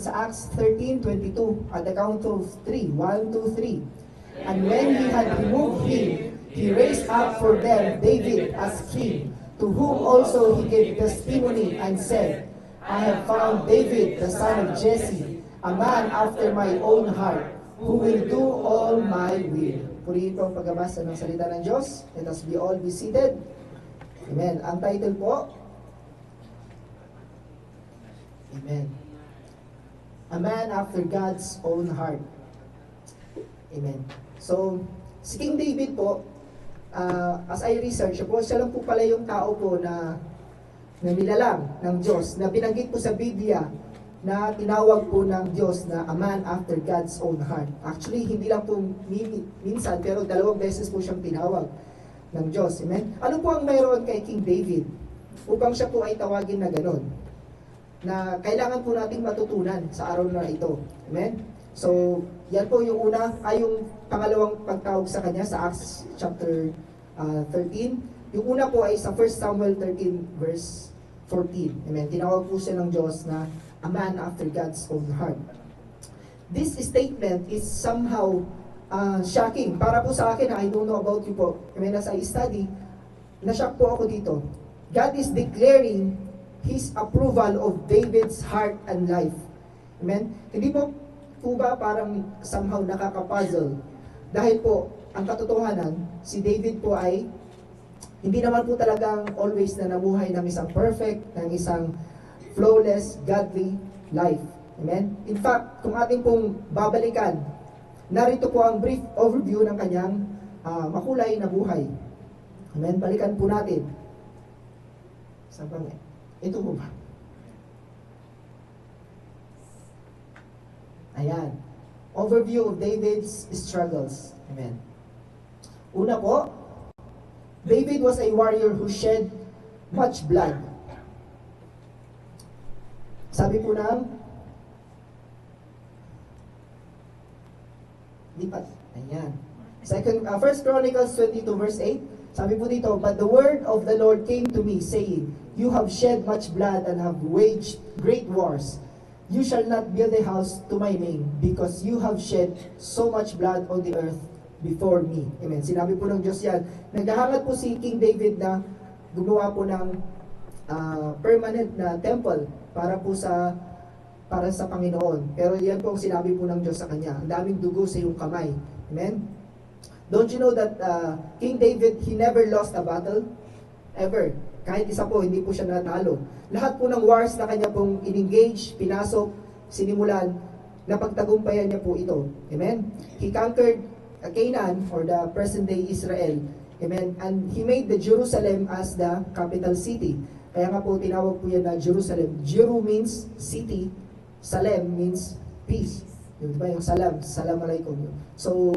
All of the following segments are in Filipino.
sa Acts 13:22 at the count of 3, 1, 2, 3. And when he had removed him, he raised up for them David as king, to whom also he gave testimony and said, I have found David the son of Jesse, a man after my own heart, who will do all my will. Purihin po ang pagbabasa ng salita ng Diyos. Let us be all be seated. Amen. Ang title po, Amen. A man after God's own heart. Amen. So, si King David po, as I research po, siya lang po pala yung tao po na nilalang ng Diyos, na binanggit po sa Biblia, na tinawag po ng Diyos na a man after God's own heart. Actually, hindi lang po minsan, pero 2 beses po siyang tinawag ng Diyos. Amen? Ano po ang mayroon kay King David upang siya po ay tawagin na gano'n? Na kailangan po nating matutunan sa araw na ito. Amen? So, yan po yung una, ay yung pangalawang pagtawag sa kanya sa Acts chapter 13. Yung una po ay sa 1 Samuel 13 verse 14. Amen? Tinawag po siya ng Diyos na a man after God's own heart. This statement is somehow shocking. Para po sa akin, I don't know about you po. Amen? As I study, na-shock po ako dito. God is declaring His approval of David's heart and life. Amen? Hindi po ba parang somehow nakaka-puzzle? Dahil po, ang katotohanan, si David po ay hindi naman po talagang always na namuhay ng isang perfect, ng isang flawless, godly life. Amen? In fact, kung ating pong babalikan, narito po ang brief overview ng kanyang makulay na buhay. Amen? Balikan po natin. Saan ba? Ito po ba? Ayan. Overview of David's struggles. Amen. Una po, David was a warrior who shed much blood. Sabi po ng lipat. Ayan. First Chronicles 22 verse 8. Sabi po dito, but the word of the Lord came to me, saying, you have shed much blood and have waged great wars. You shall not build a house to my name, because you have shed so much blood on the earth before me. Amen. Sinabi po ng Diyos yan. Naghahangat po si King David na gumawa po ng permanent na temple para sa Panginoon. Pero yan po ang sinabi po ng Diyos sa kanya. Ang daming dugo sa iyong kamay. Amen. Don't you know that King David, he never lost a battle? Ever. Kahit isa po, hindi po siya natalo. Lahat po ng wars na kanya pong in-engage, pinasok, sinimulan, napagtagumpayan niya po ito. Amen? He conquered Canaan, or the present-day Israel. Amen? And he made the Jerusalem as the capital city. Kaya nga po, tinawag po yan na Jerusalem. Jeru means city. Salem means peace. Di ba? Yung salam. Salam alaikum. So,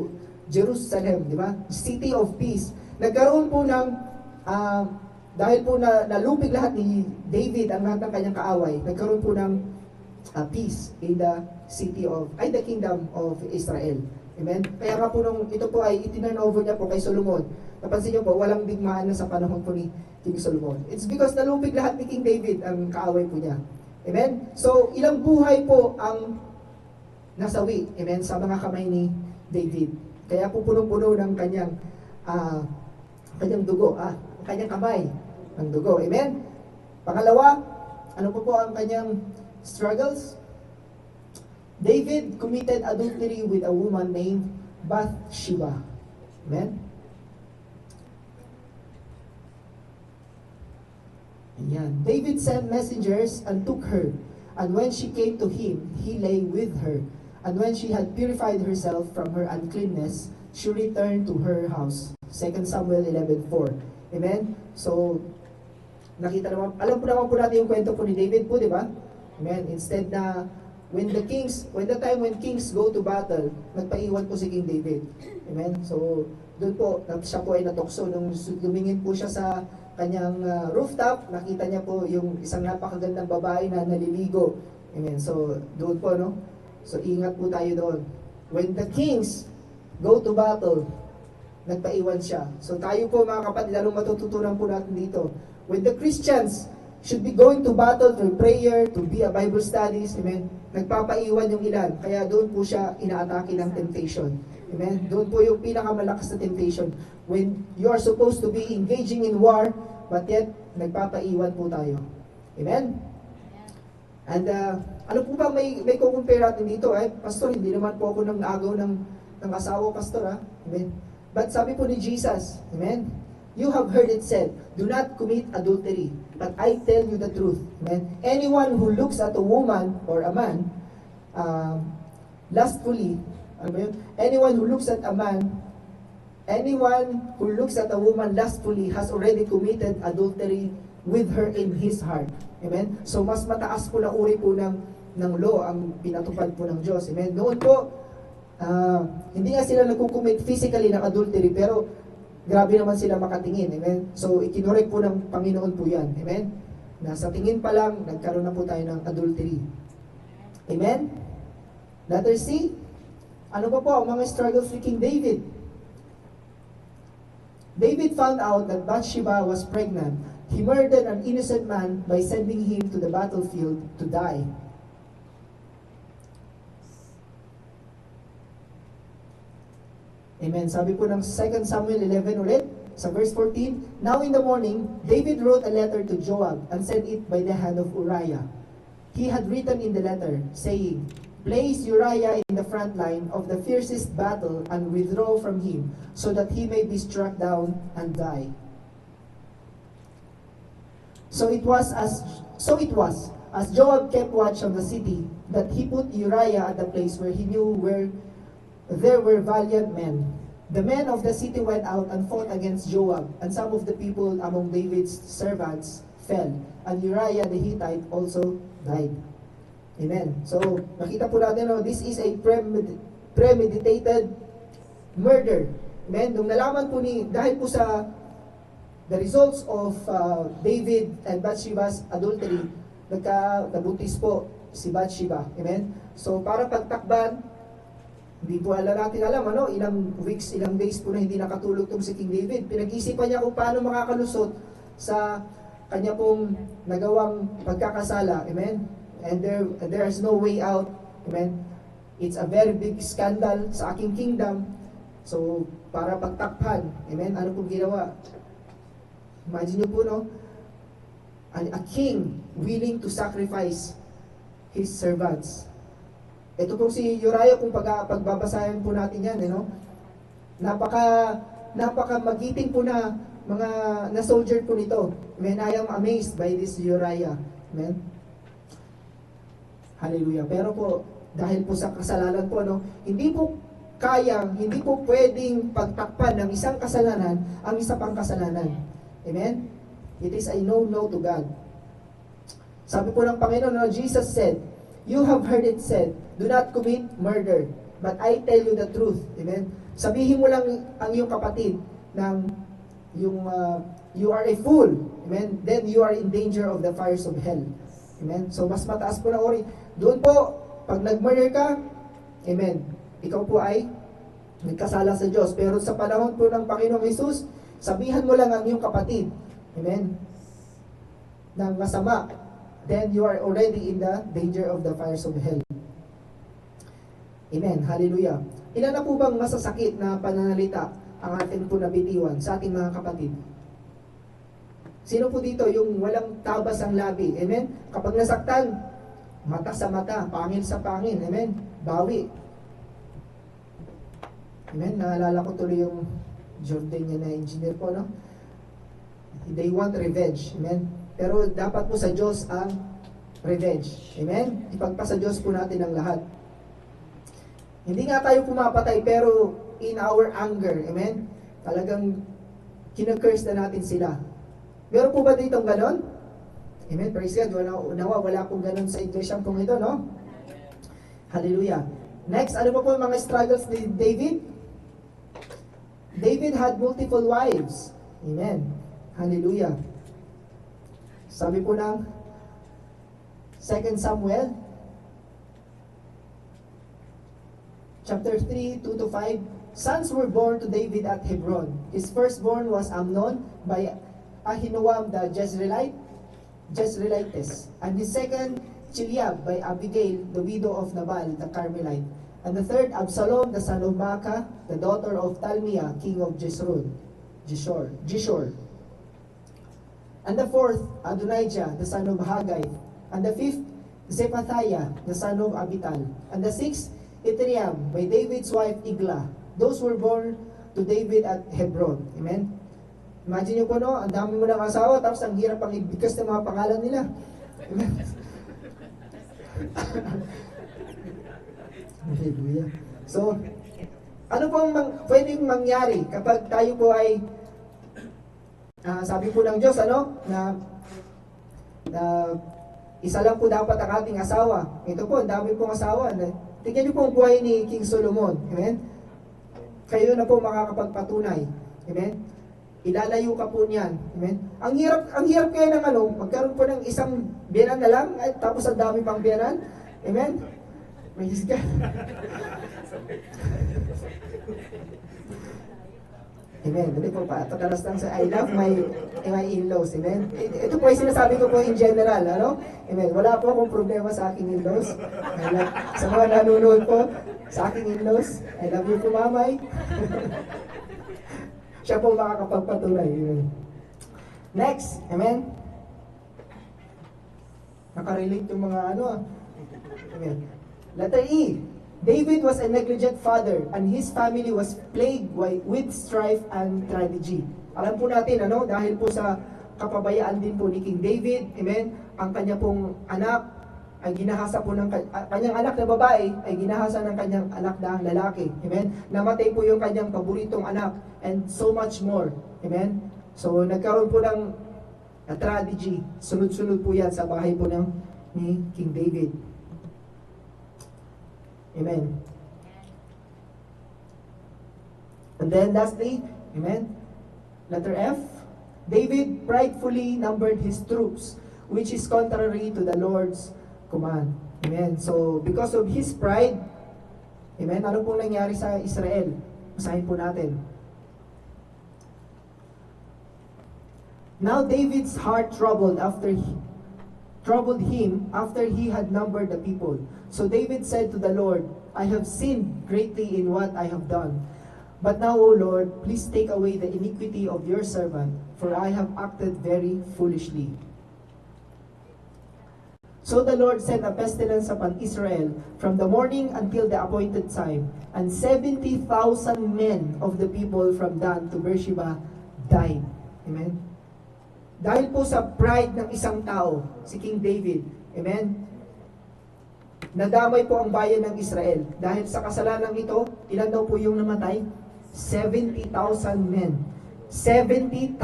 Jerusalem, di ba? City of peace. Nagkaroon po ng dahil po nalupig lahat ni David ang lahat ng kanyang kaaway, nagkaroon po ng peace in the the kingdom of Israel. Amen? Kaya nga po ito po ay itinurn over niya po kay Solomon. Napansin niyo po, walang digmaan na sa panahon po ni King Solomon. It's because nalupig lahat ni King David ang kaaway po niya. Amen? So, ilang buhay po ang nasawi, amen, sa mga kamay ni David. Kaya po punong-puno ng kanyang dugo, kanyang kamay ng dugo. Amen? Pangalawa, ano po ang kanyang struggles? David committed adultery with a woman named Bathsheba. Amen? Ayan. David sent messengers and took her. And when she came to him, he lay with her. And when she had purified herself from her uncleanness, she returned to her house. 2 Samuel 11:4. Amen? So, nakita naman, alam po naman po natin yung kwento po ni David po, di ba? Amen? Instead na, when the time when kings go to battle, nagpaiwan po si King David. Amen? So, doon po, siya po ay natokso. Nung lumingin po siya sa kanyang rooftop, nakita niya po yung isang napakagandang babae na naliligo. Amen? So, doon po, no? So, ingat po tayo doon. When the kings go to battle, nagpaiwan siya. So tayo po mga kapatid, anong matututunan po natin dito? When the Christians should be going to battle through prayer, to be a Bible studies, amen, nagpapaiwan yung ilan. Kaya doon po siya inaatake ng temptation. Amen? Doon po yung pinakamalakas na temptation. When you are supposed to be engaging in war, but yet, nagpapaiwan po tayo. Amen? And, ano po ba may kukumpare natin dito? Pastor, hindi naman po ako nang agaw ng asawa, Pastor, ha? Amen? But sabi po ni Jesus, amen? You have heard it said, do not commit adultery. But I tell you the truth. Amen? Anyone who looks at a woman or a man lustfully, ano ba yun? Anyone who looks at a woman lustfully has already committed adultery with her in his heart. Amen? So mas mataas po na uri po ng law ang pinatupad po ng Diyos. Amen? Noon po, hindi nga sila nagkukumit physically ng adultery, pero grabe naman sila makatingin. Amen? So, ikinorek po ng Panginoon po yan. Amen? Nasa tingin pa lang, nagkaroon na po tayo ng adultery. Amen? Letter C. Ano pa po ang mga struggles ni King David? David found out that Bathsheba was pregnant. He murdered an innocent man by sending him to the battlefield to die. Amen. Sabi po ng 2 Samuel 11 ulit, sa verse 14, Now in the morning, David wrote a letter to Joab and sent it by the hand of Uriah. He had written in the letter, saying, Place Uriah in the front line of the fiercest battle and withdraw from him, so that he may be struck down and die. So it was, as Joab kept watch on the city, that he put Uriah at the place where he knew there were valiant men. The men of the city went out and fought against Joab, and some of the people among David's servants fell, and Uriah the Hittite also died. Amen. So, nakita po natin, this is a premeditated murder. Amen. Nung nalaman po dahil po sa the results of David and Bathsheba's adultery, nabuntis po si Bathsheba. Amen. So, para pagtakban, hindi po natin alam, ilang weeks, ilang days po na hindi nakatulog itong si King David. Pinag-isipan niya kung paano makakalusot sa kanya pong nagawang pagkakasala. Amen? And there is no way out. Amen? It's a very big scandal sa aking kingdom. So, para pagtakpan. Amen? Ano pong ginawa? Imagine niyo po, a king willing to sacrifice his servants. Ito pong si Uriah, kung pagbabasahin po natin yan, napaka magiting po na mga na-soldier po nito. Amen, I am amazed by this Uriah. Amen. Hallelujah. Pero po, dahil po sa kasalanan po, hindi po pwedeng pagtakpan ng isang kasalanan ang isa pang kasalanan. Amen? It is a no to God. Sabi po ng Panginoon, Jesus said, You have heard it said, do not commit murder, but I tell you the truth. Amen? Sabihin mo lang ang iyong kapatid you are a fool. Amen? Then you are in danger of the fires of hell. Amen? So, mas mataas po na ori. Doon po, pag nag-murder ka, amen, ikaw po ay nagkasala sa Diyos. Pero sa panahon po ng Panginoong Jesus, sabihan mo lang ang iyong kapatid, amen, ng masama, then you are already in the danger of the fires of hell. Amen. Hallelujah. Ilan na po bang masasakit na pananalita ang ating po nabitiwan sa ating mga kapatid? Sino po dito yung walang tabas ang labi? Amen? Kapag nasaktan, mata sa mata, pangil sa pangil. Amen? Bawi. Amen? Naalala ko tuloy yung Jordanian na engineer po, They want revenge. Amen? Pero dapat po sa Diyos ang revenge. Amen? Ipagpasa Diyos po natin ang lahat. Hindi nga tayo pumapatay, pero in our anger, amen? Talagang kinakurse na natin sila. Meron po ba dito ganon? Amen? Praise God. Wala pong ganon sa iglesia pong ito, Hallelujah. Next, ano pa po yung mga struggles ni David? David had multiple wives. Amen. Hallelujah. Sabi po ng 2 Samuel chapter 3, 2-5, sons were born to David at Hebron. His firstborn was Amnon by Ahinoam the Jezreelitess, and his second Chileab by Abigail, the widow of Nabal, the Carmelite. And the third, Absalom, the son of Maacah, the daughter of Talmiah, king of Geshur. And the fourth, Adonijah, the son of Haggith. And the fifth, Zephathiah, the son of Abital. And the sixth, Ithream, by David's wife Iglah. Those were born to David at Hebron. Amen? Imagine nyo po, no? Ang dami mo ng asawa, tapos ang hirap pang ibigkas ng mga pangalan nila. Amen? Hallelujah. So, ano pong pwedeng mangyari kapag tayo po ay sabi po ng Diyos, na isa lang po dapat ang ating asawa. Ito po, ang dami pong asawa. Tingnan niyo po ang buhay ni King Solomon. Amen? Kayo na po makakapagpatunay. Amen? Ilalayo ka po niyan. Amen? Ang hirap kaya ng magkaroon po ng isang biyanan na lang, tapos ang dami pang biyanan. Amen? Praise God. Amen. Dali po pa. Pagkalas lang sa I love my in-laws. Amen. Ito po ay sinasabi ko po in general. Amen. Wala po akong problema sa aking in-laws. Sa mga nanonood po, sa aking in-laws, I love you po, mamay. Siya po makakapagpatunay. Amen. Next. Amen. Nakarelate yung mga Amen. Letter E. David was a negligent father and his family was plagued with strife and tragedy. Alam po natin, dahil po sa kapabayaan din po ni King David, amen, ang kanya pong anak ay ginahasa po ng kanyang anak na babae ay ginahasa ng kanyang anak na lalaki. Amen? Namatay po yung kanyang paboritong anak and so much more. Amen? So nagkaroon po ng tragedy. Sunod-sunod po yan sa bahay po ni King David. Amen. And then lastly, amen, letter F, David pridefully numbered his troops, which is contrary to the Lord's command. Amen. So, because of his pride, amen, ano pong nangyari sa Israel? Basahin po natin. Now David's heart troubled him after he had numbered the people. So David said to the Lord, I have sinned greatly in what I have done. But now, O Lord, please take away the iniquity of your servant, for I have acted very foolishly. So the Lord sent a pestilence upon Israel from the morning until the appointed time, and 70,000 men of the people from Dan to Beersheba died. Amen? Dahil po sa pride ng isang tao, si King David, amen, nadamay po ang bayan ng Israel. Dahil sa kasalanan ito, ilan daw po yung namatay? 70,000 men. 70,000.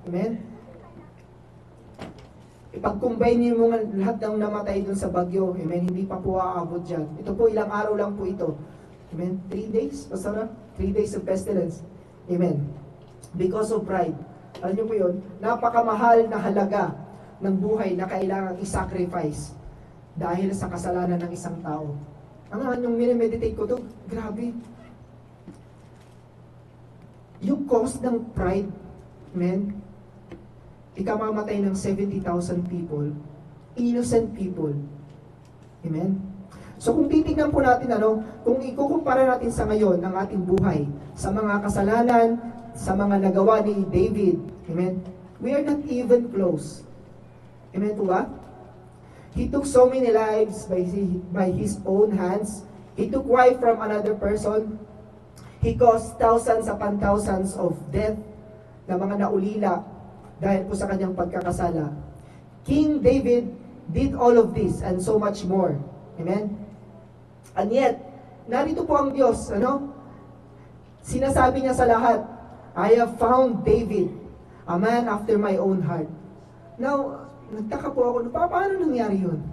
Amen? Ipag-combine niyo mga lahat ng namatay dun sa bagyo. Amen? Hindi pa po aabot dyan. Ito po, ilang araw lang po ito. Amen? 3 days, Pastora? 3 days of pestilence. Amen? Because of pride. Alam niyo po yun? Napakamahal na halaga ng buhay na kailangang i-sacrifice dahil sa kasalanan ng isang tao. Yung minimeditate ko to, grabe. Yung cost ng pride, amen, ikamamatay ng 70,000 people, innocent people. Amen? So kung titignan po natin, kung ikukumpara natin sa ngayon ang ating buhay, sa mga kasalanan, sa mga nagawa ni David, amen, we are not even close. Amen po ba? He took so many lives by his own hands. He took wife from another person. He caused thousands upon thousands of death na mga naulila dahil po sa kanyang pagkakasala. King David did all of this and so much more. Amen? And yet, narito po ang Diyos, sinasabi niya sa lahat, I have found David, a man after my own heart. Now, nagtaka po ako, paano nangyari yun?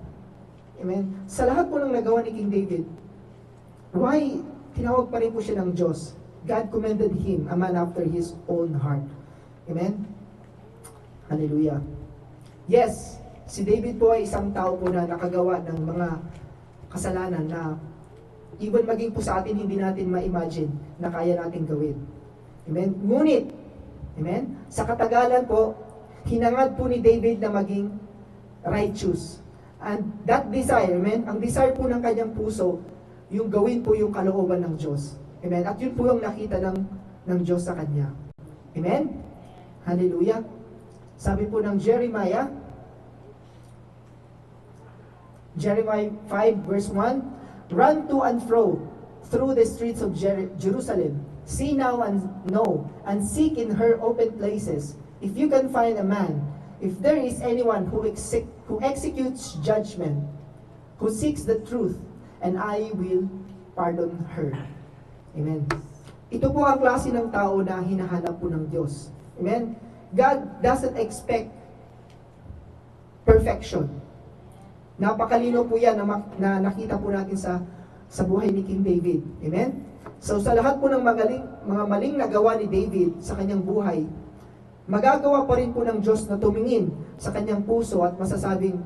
Amen? Sa lahat po ng nagawa ni King David, why tinawag pa rin po siya ng Diyos? God commended him, a man after his own heart. Amen? Hallelujah. Yes, si David po ay isang tao po na nakagawa ng mga kasalanan na even maging po sa atin, hindi natin ma-imagine na kaya natin gawin. Amen? Ngunit, amen, sa katagalan po, hinangad po ni David na maging righteous. And that desire, amen, ang desire po ng kanyang puso, yung gawin po yung kalooban ng Diyos. Amen? At yun po yung nakita ng Diyos sa kanya. Amen? Hallelujah. Sabi po ng Jeremiah 5 verse 1, run to and fro through the streets of Jerusalem. See now and know, and seek in her open places. If you can find a man, if there is anyone who executes judgment, who seeks the truth, and I will pardon her. Amen. Ito po ang klase ng tao na hinahanap po ng Diyos. Amen. God doesn't expect perfection. Napakalino po yan na nakita po natin sa buhay ni King David. Amen? So sa lahat po ng mga maling nagawa ni David sa kanyang buhay, magagawa pa rin po ng Diyos na tumingin sa kanyang puso at masasabing,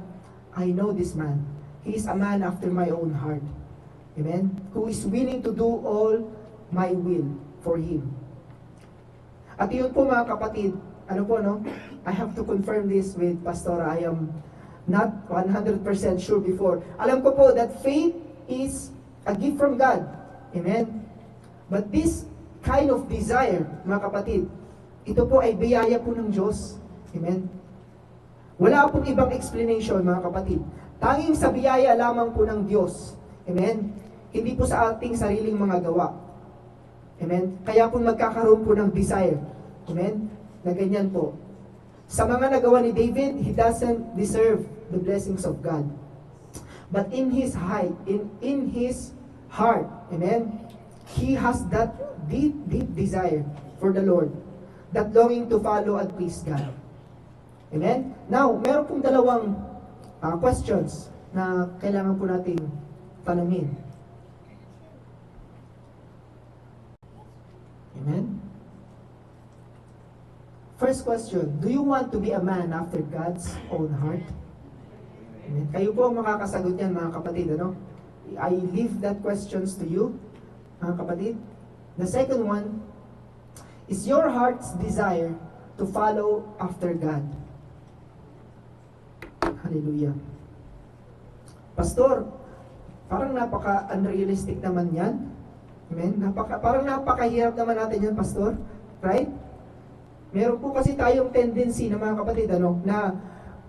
I know this man. He is a man after my own heart. Amen? Who is willing to do all my will for him. At yun po mga kapatid, ano po no? I have to confirm this with Pastora. I am not 100% sure before. Alam ko po that faith is a gift from God. Amen? But this kind of desire, mga kapatid, ito po ay biyaya po ng Diyos. Amen? Wala pong ibang explanation, mga kapatid. Tanging sa biyaya lamang po ng Diyos. Amen? Hindi po sa ating sariling mga gawa. Amen? Kaya po magkakaroon po ng desire. Amen? Na ganyan po. Sa mga nagawa ni David, he doesn't deserve the blessings of God. But in his heart, amen, he has that deep desire for the Lord, that longing to follow and please God. Amen? Now, meron pong dalawang questions na kailangan po nating tanungin. Amen? First question, do you want to be a man after God's own heart? Amen. Kayo po ang makakasagot yan, mga kapatid. Ano? I leave that questions to you, mga kapatid. The second one, is your heart's desire to follow after God? Hallelujah. Pastor, parang napaka-unrealistic naman yan. Amen? Parang napakahirap naman natin yan, Pastor. Right? Meron po kasi tayong tendency na mga kapatid, ano, na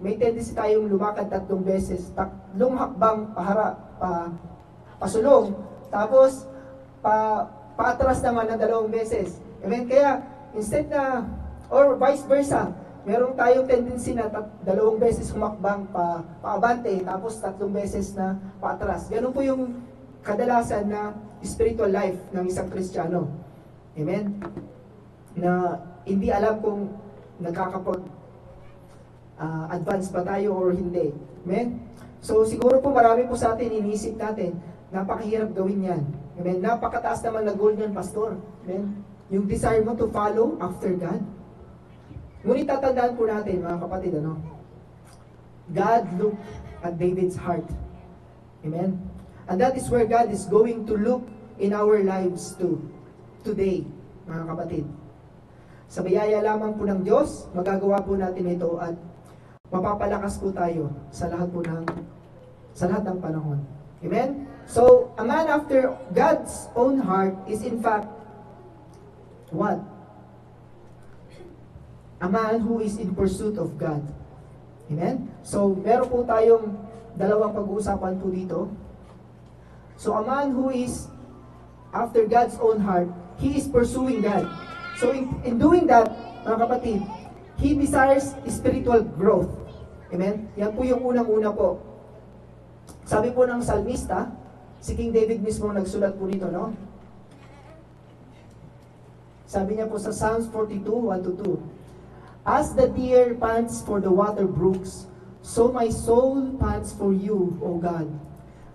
may tendency tayong lumakad 3 beses, 3 hakbang pasulong, tapos paatras naman ng 2 beses. Amen? Kaya, instead na, or vice versa, meron tayong tendency na 2 beses humakbang paabante, tapos 3 beses na paatras. Ganun po yung kadalasan na spiritual life ng isang Kristiyano. Amen? Na hindi alam kung advance ba tayo or hindi. Amen? So siguro po marami po sa atin iniisip natin, napakahirap gawin yan. Amen? Napakataas naman na goal niyan, Pastor. Amen? Yung desire mo to follow after God. Ngunit tatandaan po natin, mga kapatid, ano? God looked at David's heart. Amen? And that is where God is going to look in our lives too. Today, mga kapatid. Sa biyaya lamang po ng Diyos, magagawa po natin ito at mapapalakas po tayo sa lahat ng panahon. Amen? So, a man after God's own heart is in fact what? A man who is in pursuit of God. Amen? So, meron po tayong dalawang pag-uusapan po dito. So, a man who is after God's own heart, he is pursuing God. So in doing that, mga kapatid, he desires spiritual growth. Amen? Yan po yung unang-una po. Sabi po ng salmista, si King David mismo nagsulat po nito, no? Sabi niya po sa Psalms 42, 1-2, as the deer pants for the water brooks, so my soul pants for you, O God.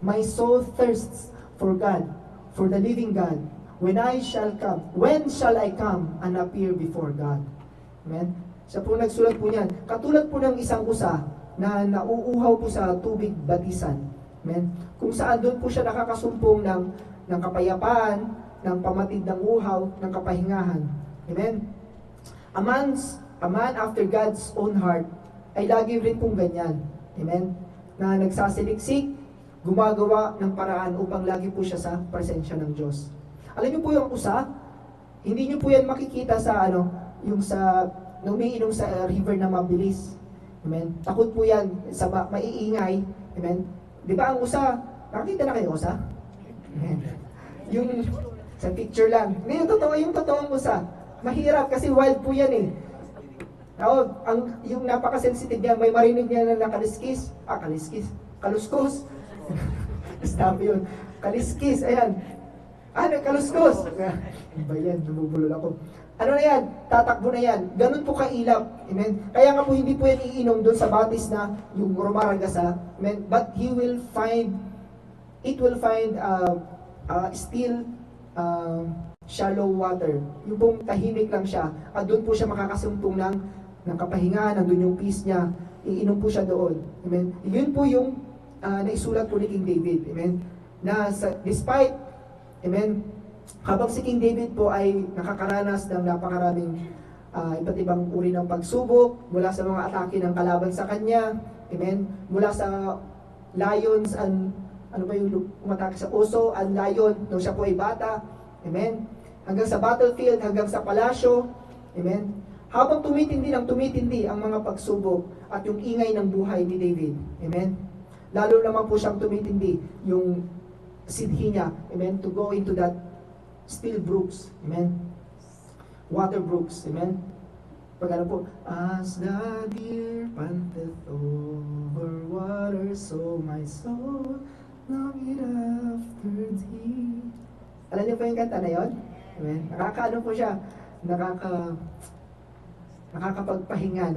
My soul thirsts for God, for the living God. When shall I come and appear before God? Amen? Siya po nagsulat po niyan. Katulad po ng isang usa na nauuhaw po sa tubig batisan. Amen? Kung saan doon po siya nakakasumpong ng kapayapaan, ng pamatid ng uhaw, ng kapahingahan. Amen? A man after God's own heart ay lagi rin pong ganyan. Amen? na nagsasiliksik, gumagawa ng paraan upang lagi po siya sa presensya ng Diyos. Alam niyo po yung usa, hindi niyo po yan makikita sa yung sa nung umiinom sa river na mabilis. Amen. Takot po yan sa maiingay. Amen. Di ba ang usa, nakita na kayo usa? Amen. Yung sa picture lang. Hindi, yung totoong usa. Mahirap kasi wild po yan eh. Yung napaka-sensitive niya, may marinig niya na kaliskis. Kaluskos. Stop yun. Kaliskis, ayan. Kaluskos. Ba yan, nabubulol ako. Ano na yan? Tatakbo na yan. Ganun po kailap. Amen? Kaya nga po hindi po yan iinom doon sa batis na yung rumaragasa. Amen? But it will find still shallow water. Yung pong tahimik lang siya. At doon po siya makakasumpong ng kapahingaan, nandun yung peace niya. Iinom po siya doon. Amen? Yun po yung naisulat po ni King David. Amen? Despite, amen, habang si King David po ay nakakaranas ng napakaraming iba't ibang uri ng pagsubok mula sa mga atake ng kalaban sa kanya, amen, mula sa lions and yung umatake sa oso and lion nung siya po ay bata, amen, hanggang sa battlefield, hanggang sa palasyo, amen, habang tumitindi ang mga pagsubok at yung ingay ng buhay ni David, amen, lalo naman po siyang tumitindi yung sidhi niya, amen, to go into that still brooks, amen, water brooks, amen. Pag po, as the deer panteth over water, so my soul longeth after thee. Alam niyo po yung kanta na yun? Amen. Po siya, nakakapagpahinga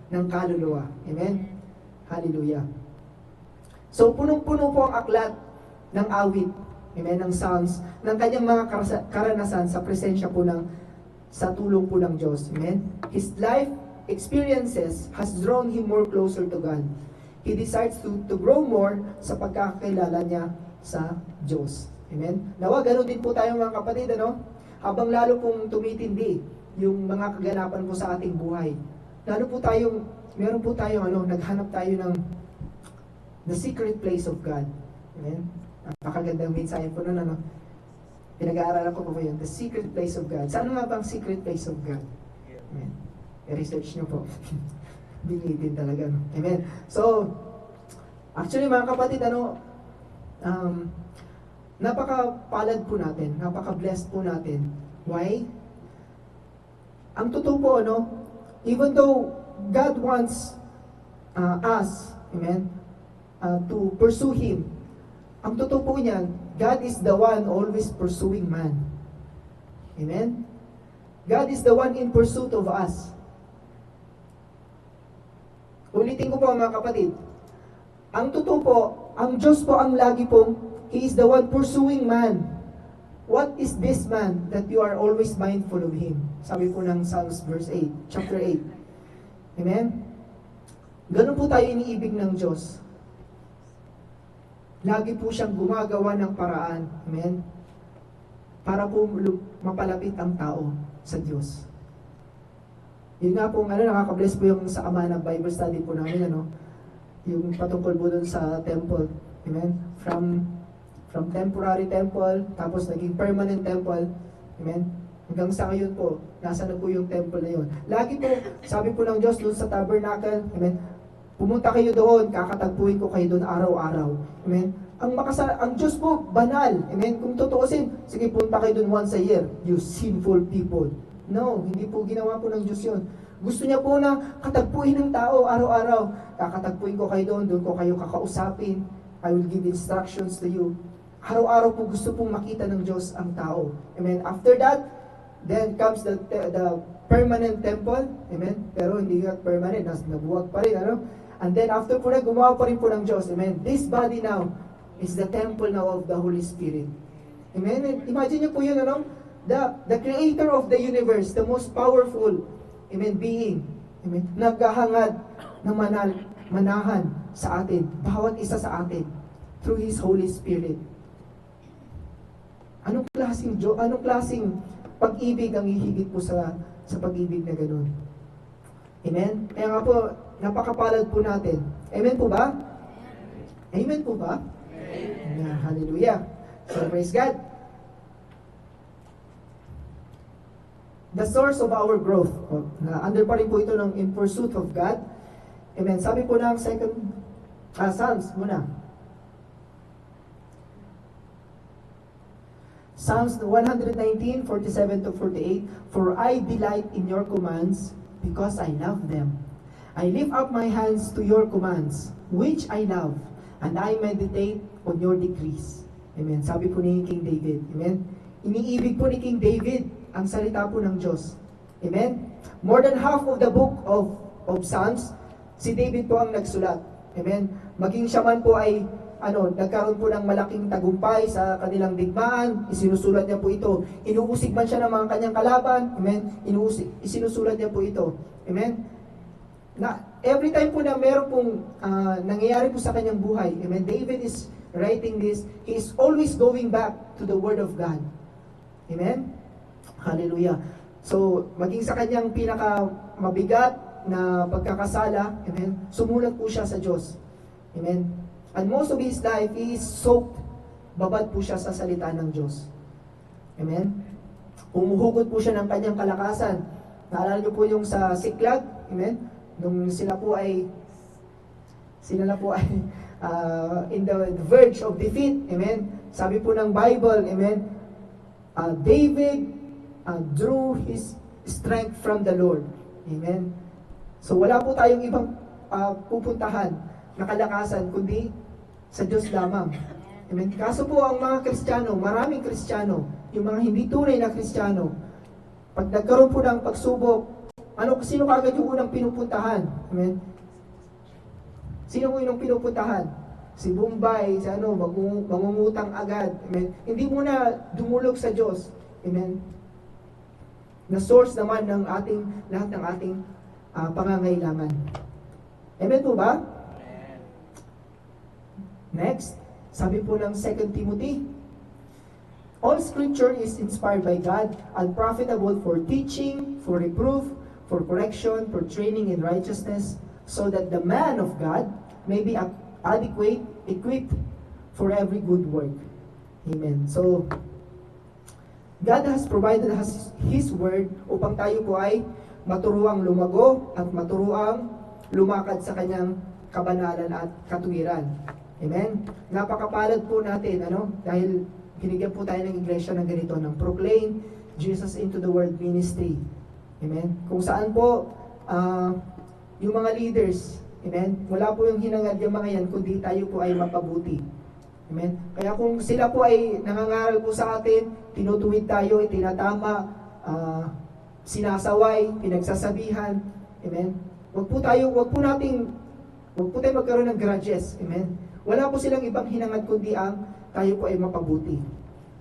ng kaluluwa. Amen. Hallelujah. So, punong-puno po ang aklat ng awit, amen, ng Psalms, ng kanyang mga karanasan sa presensya po sa tulong po ng Diyos. Amen? His life experiences has drawn him more closer to God. He decides to grow more sa pagkakakilala niya sa Diyos. Amen? Nawa, ganoon din po tayo mga kapatid, habang lalo pong tumitindi yung mga kaganapan po sa ating buhay. Lalo po meron po tayong, naghanap tayo ng the secret place of God. Amen? Napakagandang mensahe po nun, pinag-aaralan ko po yun, the secret place of God. Saan nga bang secret place of God? Amen. I-research nyo po. Binitin talaga. Amen. So, actually mga kapatid, napaka-palad po natin, napaka-blessed po natin. Why? Ang totoo po, even though God wants us, amen, to pursue Him, ang totoo po niyan, God is the one always pursuing man. Amen? God is the one in pursuit of us. Ulitin ko po mga kapatid. Ang totoo po, ang Diyos po ang lagi pong, He is the one pursuing man. What is this man that you are always mindful of Him? Sabi po ng Psalms chapter 8. Amen? Ganun po tayo iniibig ng Diyos. Lagi po siyang gumagawa ng paraan, amen, para po mapalapit ang tao sa Diyos. Yun nga po, nakaka-bless po yung sa ama ng Bible study po namin, yung patungkol po dun sa temple, amen, from temporary temple, tapos naging permanent temple, amen, hanggang sa ngayon po, nasa na po yung temple na yun. Lagi po, sabi po ng Diyos dun sa tabernacle, amen, pumunta kayo doon, kakatagpuin ko kayo doon araw-araw. Amen? Ang Diyos po, banal. Amen? Kung tutuusin, sige, punta kayo doon once a year. You sinful people. No, hindi po ginawa po ng Diyos yun. Gusto niya po na katagpuin ng tao araw-araw. Kakatagpuin ko kayo doon ko kayo kakausapin. I will give instructions to you. Araw-araw po gusto pong makita ng Diyos ang tao. Amen? After that, then comes the permanent temple. Amen? Pero hindi nga permanent, nabuwag pa rin, And then after po na, gumawa pa rin po ng Diyos. Amen? This body now is the temple now of the Holy Spirit. Amen? Imagine niyo po yun, The creator of the universe, the most powerful, amen, being, amen, naghahangad ng manahan sa atin, bawat isa sa atin, through His Holy Spirit. Anong klaseng pag-ibig ang hihigit po sa pag-ibig na ganun? Amen? Kaya nga po, napakapalad po natin. Amen po ba? Amen po ba? Amen. Hallelujah. So, praise God. The source of our growth. Under pa rin po ito ng in pursuit of God. Amen. Sabi po ng Psalms muna. Psalms 119, 47 to 48. For I delight in your commands because I love them. I lift up my hands to your commands, which I love, and I meditate on your decrees. Amen. Sabi po ni King David. Amen. Iniibig po ni King David ang salita po ng Diyos. Amen. More than half of the book of Psalms, si David po ang nagsulat. Amen. Maging siya man po ay nagkaroon po ng malaking tagumpay sa kanilang digmaan, isinusulat niya po ito. Inuusig man siya ng mga kanyang kalaban, amen. Isinusulat niya po ito. Amen. Na every time po na meron pong nangyayari po sa kanyang buhay, amen. David is writing this, he is always going back to the Word of God. Amen? Hallelujah. So, maging sa kanyang pinaka mabigat na pagkakasala, amen, sumulat po siya sa Diyos. Amen? And most of his life, he is soaked, babad po siya sa salita ng Diyos. Amen? Umuhugot po siya ng kanyang kalakasan. Naalala niyo po yung sa Siklag, amen? Nung sila po ay in the verge of defeat, amen? Sabi po ng Bible, amen, David drew his strength from the Lord. Amen? So wala po tayong ibang pupuntahan na kalakasan, kundi sa Diyos lamang. Amen? Kaso po ang mga Kristiyano, maraming Kristiyano, yung mga hindi tunay na Kristiyano, pag nagkaroon po ng pagsubok, sino kagad yung unang pinupuntahan? Amen? Sino po yung pinupuntahan? Si Bombay, si mangungutang agad. Amen? Hindi muna dumulog sa Diyos. Amen? Na source naman ng lahat ng ating pangangailangan. Amen po ba? Next, sabi po ng 2 Timothy, all scripture is inspired by God and profitable for teaching, for reproof, for correction, for training in righteousness, so that the man of God may be adequate, equipped for every good work. Amen. So, God has provided us His Word upang tayo po ay maturuang lumago at maturuang lumakad sa kanyang kabanalan at katuwiran. Amen? Napakapalad po natin, dahil binigyan po tayo ng iglesia ng ganito, ng Proclaim Jesus into the World Ministry. Amen? Kung saan po, yung mga leaders, amen, wala po yung hinangad yung mga yan, kundi tayo po ay mapabuti. Amen? Kaya kung sila po ay nangangaral po sa atin, tinutuwid tayo, itinatama, sinasaway, pinagsasabihan, amen? Wag po tayo magkaroon ng grudges, amen? Wala po silang ibang hinangad kundi ang tayo po ay mapabuti.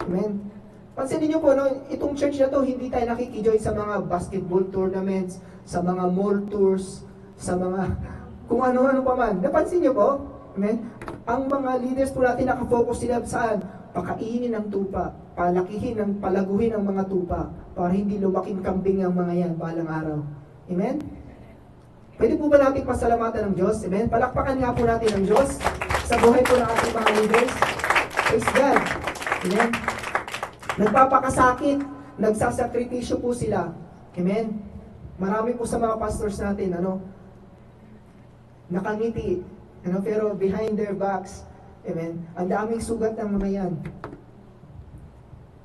Amen? Pansinin niyo po, itong church na to, hindi tayo nakikijoin sa mga basketball tournaments, sa mga mall tours, sa mga kung ano-ano pa man. Napansin niyo po? Amen? Ang mga leaders po natin nakafocus sila saan? Pakainin ng tupa, palaguhin ang mga tupa, para hindi lumaking kambing ang mga yan balang araw. Amen? Pwede po ba natin pasalamatan ng Diyos? Amen? Palakpakan nga po natin ang Diyos sa buhay po ng ating mga leaders. Praise God. Amen? Nagpapakasakit, nagsasakripisyo po sila. Amen? Marami po sa mga pastors natin, nakangiti, pero behind their backs, amen, ang daming sugat ng mga yan.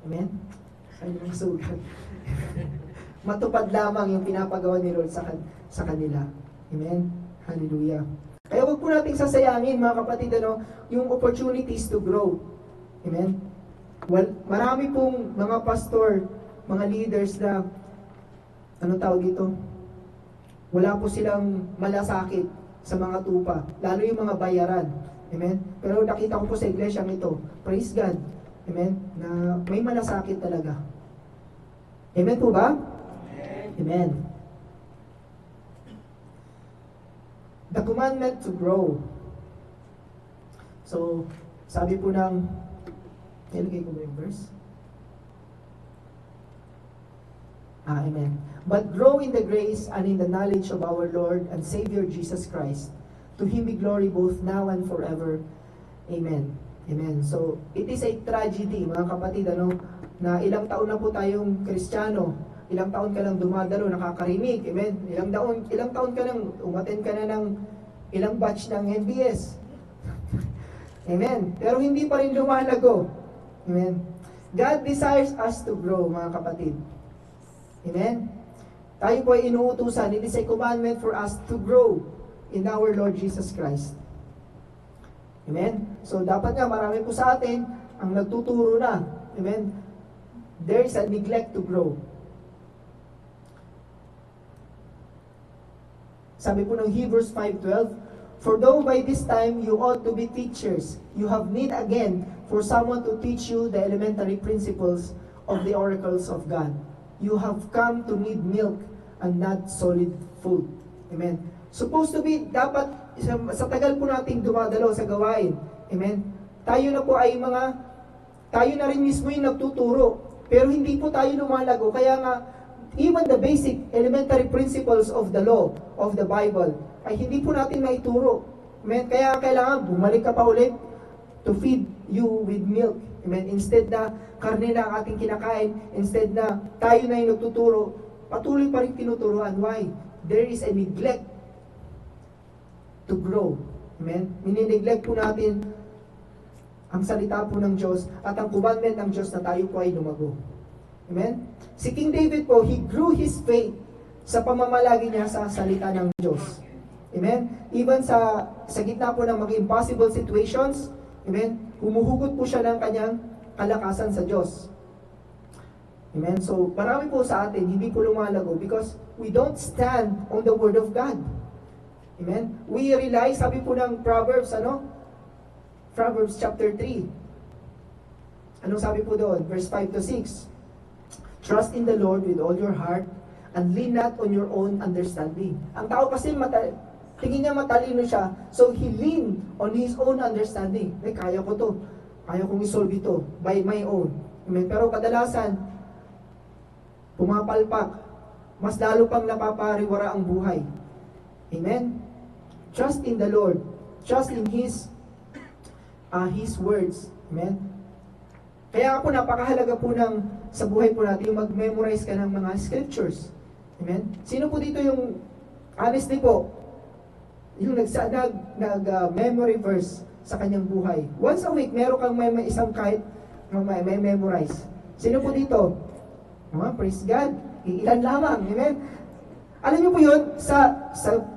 Amen? Saan yung sugat? Matupad lamang yung pinapagawa ni Lord sa kanila. Amen? Hallelujah. Kaya huwag po nating sasayangin, mga kapatid, yung opportunities to grow. Amen? Well, marami pong mga pastor, mga leaders na, tawag dito? Wala po silang malasakit sa mga tupa, lalo yung mga bayaran. Amen? Pero nakita ko po sa iglesyang ito, praise God. Amen? Na may malasakit talaga. Amen po ba? Amen. The commandment to grow. So, sabi po ng, nilagay ko ba yung verse? Amen. But grow in the grace and in the knowledge of our Lord and Savior Jesus Christ. To Him be glory both now and forever. Amen. Amen. So, it is a tragedy, mga kapatid, na ilang taon na po tayong Kristiyano, ilang taon ka lang dumadalo, nakakarinig, amen. Ilang taon ka lang, umattend ka na ng ilang batch ng MBS. Amen. Pero hindi pa rin lumalago. Amen. God desires us to grow, mga kapatid. Amen. Tayo po ay inuutusan. It is a commandment for us to grow in our Lord Jesus Christ. Amen? So, dapat nga, marami po sa atin ang nagtuturo na. Amen? There is a neglect to grow. Sabi po ng Hebrews 5:12, "For though by this time you ought to be teachers, you have need again for someone to teach you the elementary principles of the oracles of God. You have come to need milk and not solid food." Amen? Supposed to be, dapat, sa tagal po nating dumadalo sa gawain, amen, tayo na rin mismo yung nagtuturo, pero hindi po tayo lumalago, kaya nga, even the basic elementary principles of the law, of the Bible, ay hindi po natin maituro, amen, kaya kailangan bumalik ka pa ulit to feed you with milk, amen, instead na karne na ang ating kinakain, instead na tayo na yung nagtuturo, patuloy pa rin tinuturuan. Why? There is a neglect to grow. Amen? Minineglect po natin ang salita po ng Diyos at ang commandment ng Diyos na tayo po ay lumago. Amen? Si King David po, he grew his faith sa pamamalagi niya sa salita ng Diyos. Amen? Even sa gitna po ng mga impossible situations, amen, humuhugot po siya ng kanyang kalakasan sa Diyos. Amen? So, marami po sa atin, hindi po lumalago because we don't stand on the Word of God. Amen? We rely, sabi po ng Proverbs, Proverbs chapter 3. Anong sabi po doon? Verse 5 to 6. "Trust in the Lord with all your heart and lean not on your own understanding." Ang tao kasi, tingin niya matalino siya, so he lean on his own understanding. Kaya ko to. Kaya kong isolve ito by my own. Amen? Pero kadalasan, pumapalpak, mas lalo pang napapariwara ang buhay. Amen? Trust in the Lord. Trust in His words. Amen? Kaya po napakahalaga po sa buhay po natin yung mag-memorize ka ng mga scriptures. Amen? Sino po dito yung, honestly po, yung nag-memory verse sa kanyang buhay? Once a week, meron kang may isang kahit may memorize. Sino po dito? Praise God. Ilan lamang. Amen? Alam niyo po yun, sa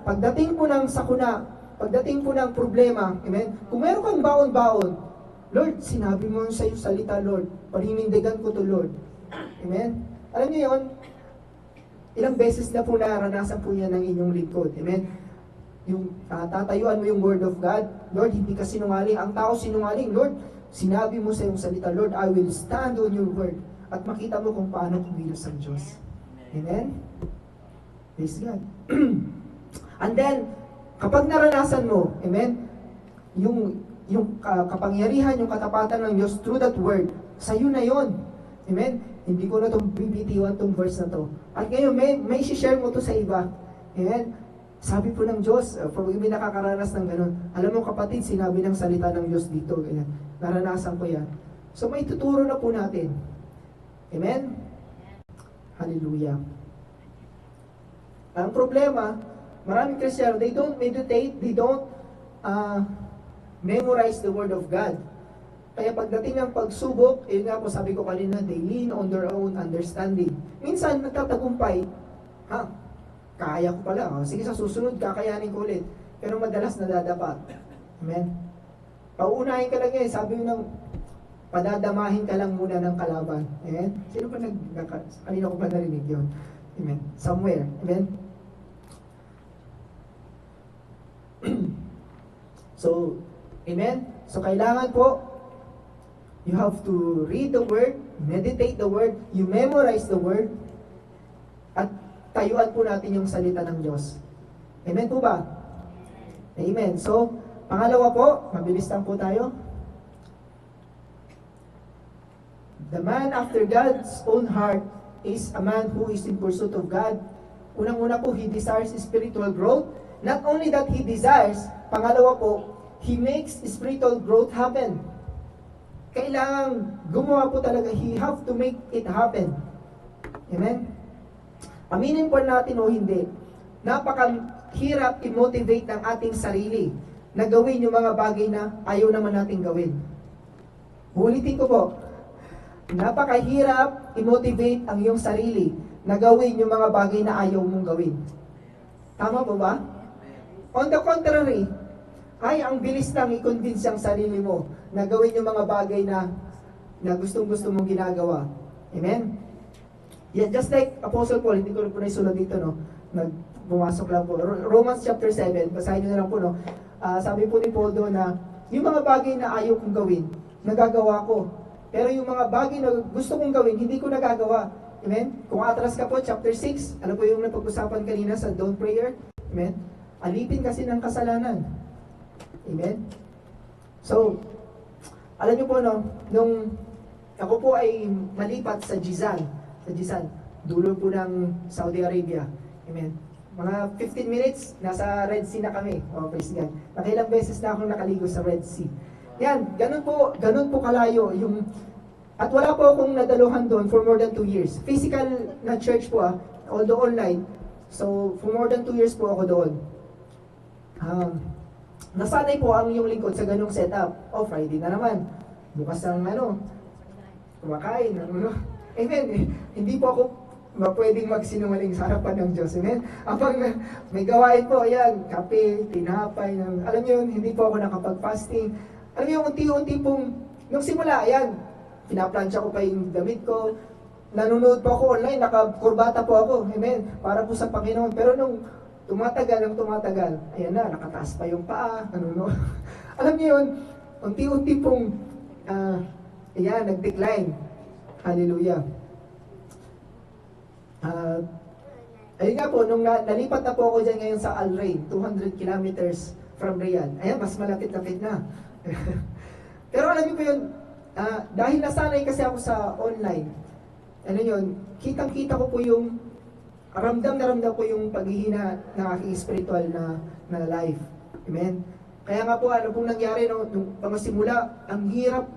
pagdating po ng sakuna, pagdating po ng problema, amen, kung meron kang baon-baon, Lord, sinabi mo sa iyo salita, Lord, paninindigan ko to, Lord. Amen? Alam niyo yun, ilang beses na po naranasan po yan ng inyong lingkod. Amen? Yung tatayuan mo yung Word of God, Lord, hindi ka sinungaling. Ang tao sinungaling, Lord, sinabi mo sa iyong salita, Lord, I will stand on your word. At makita mo kung paano kumilos ang Diyos. Amen? Praise God. And then, kapag naranasan mo, amen, yung kapangyarihan, yung katapatan ng Diyos through that word, sa'yo na yon. Amen? Hindi ko na itong bibitiwan itong verse na to. At ngayon, may share mo to sa iba. Amen? Sabi po ng Diyos, for may nakakaranas ng ganun. Alam mo kapatid, sinabi ng salita ng Diyos dito. Ganyan. Naranasan ko yan. So may tuturo na po natin. Amen? Hallelujah. Ang problema, maraming Kristiyano, they don't meditate, they don't memorize the Word of God. Kaya pagdating ng pagsubok, yun nga po sabi ko kanina, they lean on their own understanding. Minsan, nagtatagumpay, kaya ko pala, sige sa susunod, kakayanin ko ulit. Pero madalas nadadapa. Amen? Pauunahin ka lang sabi mo ng, padadamahin ka lang muna ng kalaban. Amen? Sino pa kanina ko pa narinig yun? Amen? Somewhere. Amen? So, amen? So, kailangan po, you have to read the Word, meditate the Word, you memorize the Word, at tayuan po natin yung salita ng Diyos. Amen po ba? Amen. So, pangalawa po, mabilis lang po tayo. The man after God's own heart is a man who is in pursuit of God. Unang-una po, he desires spiritual growth. Not only that he desires, pangalawa po, He makes spiritual growth happen. Kailangan gumawa po talaga. He have to make it happen. Amen? Aminin po natin o hindi, napakahirap i-motivate ng ating sarili na gawin yung mga bagay na ayaw naman natin gawin. Ulitin ko po, napakahirap i-motivate ang iyong sarili na gawin yung mga bagay na ayaw mong gawin. Tama po ba? On the contrary, ay ang bilis lang i-convince ang sarili mo na gawin yung mga bagay na gustong-gusto mong ginagawa. Amen? Yeah, just like Apostle Paul, hindi ko rin po naisulat dito, no? Pumasok lang po. Romans chapter 7, basahin nyo na lang po, no? Sabi po ni Paul doon na, yung mga bagay na ayaw kong gawin, nagagawa ko. Pero yung mga bagay na gusto kong gawin, hindi ko nagagawa. Amen? Kung atras ka po, chapter 6, ano po yung napag-usapan kanina sa Don't Prayer? Amen? Alipin kasi ng kasalanan. Amen? So, alam niyo po, no, nung ako po ay malipat sa Jizan, dulo po ng Saudi Arabia. Amen? Mga 15 minutes, nasa Red Sea na kami. Oh, praise God. Nakailang beses na akong nakaligo sa Red Sea. Yan, ganun po kalayo yung. At wala po akong nadaluhan doon for more than 2 years. Physical na church po although online. So, for more than 2 years po ako doon. Nasanay po ang iyong lingkod sa ganung setup. Oh, Friday na naman. Bukas ang kumakain. Amen. Hindi po ako pwedeng magsinungaling sa harapan ng Diyos. Amen. Kapag may gawain po, ayan, kape, tinapay, alam niyo yun, hindi po ako nakapag-fasting. Alam niyo, unti-unti pong, nung simula, ayan, pinaplansya ko pa yung damit ko, nanonood po ako online, nakakurbata po ako, amen, para po sa Panginoon. Pero nung tumatagal, ayan na, nakataas pa yung paa, nanonood. Alam niyo yun, unti-unti pong, ayan, nag-decline. Hallelujah. Ayun nga po, nung nalipat na po ako dyan ngayon sa Al Rain, 200 kilometers from Riyadh. Ayan, mas malapit-lapit na. Pero alam niyo po yun, dahil nasanay kasi ako sa online, ano yun, kitang-kita ko po yung, ramdam ko yung paghihina ng aking spiritual na life. Amen? Kaya nga po, ano pong nangyari nung pangasimula, ang hirap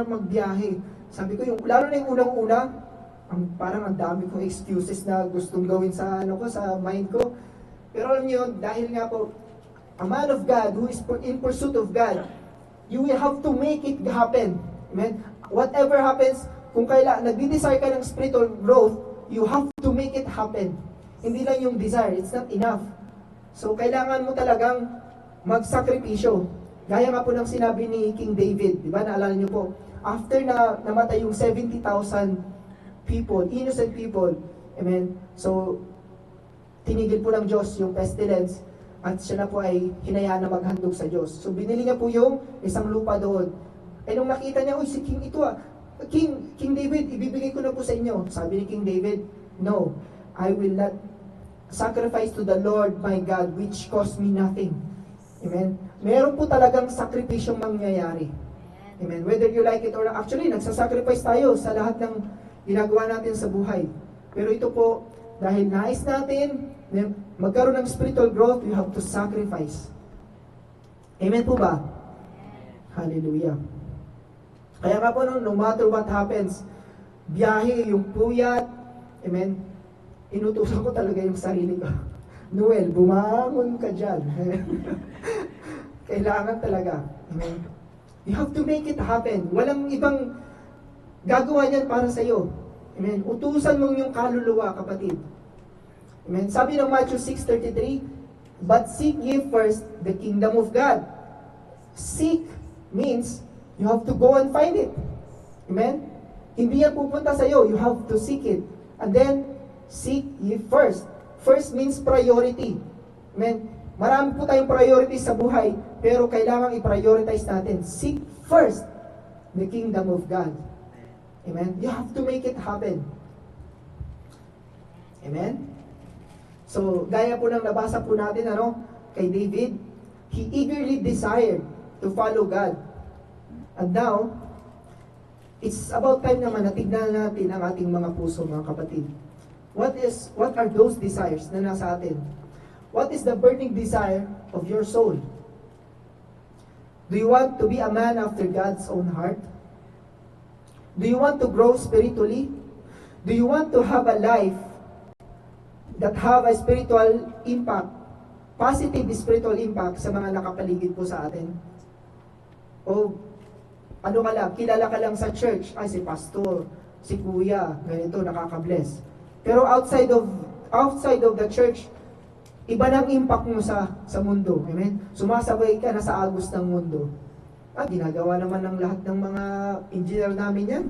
magbiyahe. Sabi ko, lalo na yung unang-una, parang ang dami kong excuses na gustong gawin sa sa mind ko. Pero alam niyo, dahil nga po, a man of God who is in pursuit of God, you will have to make it happen. Amen? Whatever happens, kung nagdi-desire ka ng spiritual growth, you have to make it happen. Hindi lang yung desire, it's not enough. So, kailangan mo talagang magsakripisyo. Gaya nga po ng sinabi ni King David, di ba? Naalala niyo po, after na namatay yung 70,000 people, innocent people, amen? So, tinigil po ng Diyos yung pestilence, at siya na po ay hinayaan na maghandog sa Diyos. So, binili niya po yung isang lupa doon. Eh, nung nakita niya, si King ito King David, ibibigay ko na po sa inyo. Sabi ni King David, no, I will not sacrifice to the Lord my God, which cost me nothing. Amen? Meron po talagang sakripisyong mangyayari. Amen? Whether you like it or not. Actually, nagsasacrifice tayo sa lahat ng ginagawa natin sa buhay. Pero ito po, dahil nais natin magkaroon ng spiritual growth, you have to sacrifice. Amen po ba? Hallelujah. Kaya nga po, no matter what happens, biyahe, yung puyat, amen, inutusan ko talaga yung sarili ko. Noel, bumangon ka dyan. Kailangan talaga. Amen. You have to make it happen. Walang ibang gagawa niyan para sa iyo. Amen. Utusan mong yung kaluluwa, kapatid. Amen. Sabi ng Matthew 6:33, but seek ye first the kingdom of God. Seek means you have to go and find it. Amen. Hindi yan pupunta sa iyo. You have to seek it. And then, seek ye first. First means priority. Amen. Marami po tayong priorities sa buhay, pero kailangan i-prioritize natin. Seek first the kingdom of God. Amen. You have to make it happen. Amen. So, gaya po ng nabasa po natin, kay David, he eagerly desired to follow God. And now, it's about time naman na tignan natin ang ating mga puso, mga kapatid. What are those desires na nasa atin? What is the burning desire of your soul? Do you want to be a man after God's own heart? Do you want to grow spiritually? Do you want to have a life that have a spiritual impact, positive spiritual impact sa mga nakapaligid po sa atin? O ano ka lang, kilala ka lang sa church, ay si pastor, si kuya, ganito, nakaka-bless. Pero outside of the church, iba ng impact mo sa mundo. Amen? Sumasabay ka na sa agos ng mundo. Ginagawa naman ng lahat ng mga engineer namin yan.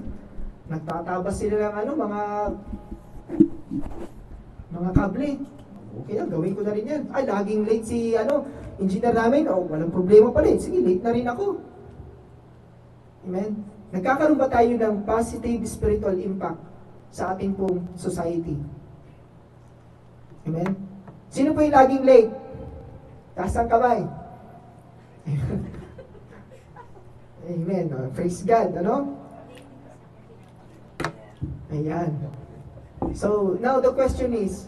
Nagtatabas sila ng mga kable. Okay lang, gawin ko na rin yan. Laging late si engineer namin. Walang problema pa rin. Sige, late na rin ako. Amen? Nagkakaroon ba tayo ng positive spiritual impact sa ating pong society? Amen? Sino po yung laging late? Taas ang kamay. Amen. Praise God. Ayan. So, now the question is,